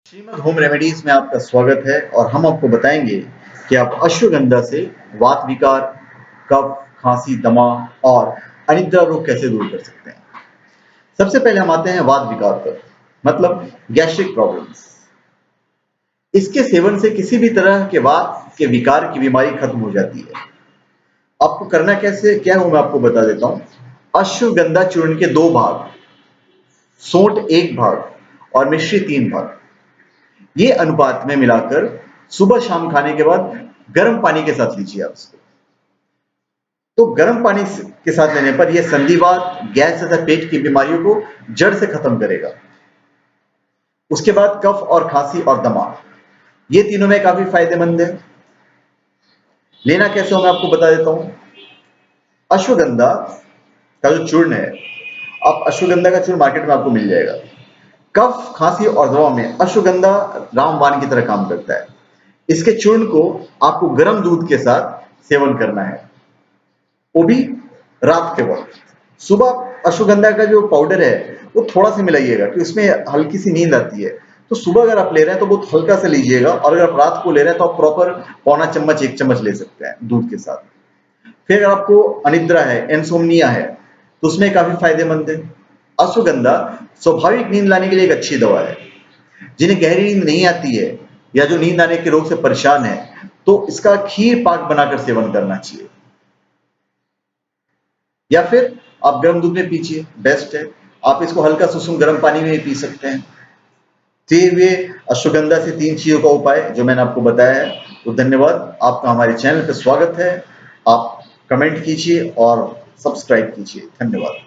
Shrimad home remedies में आपका स्वागत है और हम आपको बताएंगे कि आप अश्वगंधा से वात विकार, कफ, खांसी, दमा और अनिद्रा रोग कैसे दूर कर सकते हैं। सबसे पहले हम आते हैं वात विकार पर, मतलब गैस्ट्रिक प्रॉब्लम्स। इसके सेवन से किसी भी तरह के वात के विकार की बीमारी खत्म हो जाती है। आपको करना कैसे क्या है वो मैं आपको बता देता हूँ। अश्वगंधा चूर्ण के 2 भाग, सोंठ 1 भाग और मिश्री 3 भाग, ये अनुपात में मिलाकर सुबह शाम खाने के बाद गर्म पानी के साथ लीजिए आप इसको। तो गर्म पानी के साथ लेने पर यह संधिवात, गैस तथा पेट की बीमारियों को जड़ से खत्म करेगा। उसके बाद कफ और खांसी और दमा, ये तीनों में काफी फायदेमंद है। लेना कैसे हो मैं आपको बता देता हूं। अश्वगंधा का जो चूर्ण है, आप अश्वगंधा का चूर्ण मार्केट में आपको मिल जाएगा। कफ, खांसी और दमा में अश्वगंधा रामबाण की तरह काम करता है। इसके चूर्ण को आपको गर्म दूध के साथ सेवन करना है, वो भी रात के वक्त। सुबह अश्वगंधा का जो पाउडर है वो थोड़ा सा मिलाइएगा कि उसमें हल्की सी नींद आती है। तो सुबह अगर आप ले रहे हैं तो बहुत हल्का सा लीजिएगा, और अगर आप रात को ले रहे हैं तो आप प्रॉपर पौना चम्मच 1 चम्मच ले सकते हैं दूध के साथ। फिर अगर आपको अनिद्रा है, इंसोम्निया है, तो उसमें काफी फायदेमंद है। अश्वगंधा स्वाभाविक नींद लाने के लिए एक अच्छी दवा है। जिन्हें गहरी नींद नहीं आती है या जो नींद आने के रोग से परेशान है, तो इसका खीर पाक बनाकर सेवन करना चाहिए, या फिर आप गर्म दूध में पीजिए, बेस्ट है। आप इसको हल्का सुसुम गर्म पानी में भी पी सकते हैं। तो ये अश्वगंधा से 3 चीजों का उपाय जो मैंने आपको बताया है। तो धन्यवाद, आपका हमारे चैनल पर स्वागत है। आप कमेंट कीजिए और सब्सक्राइब कीजिए। धन्यवाद।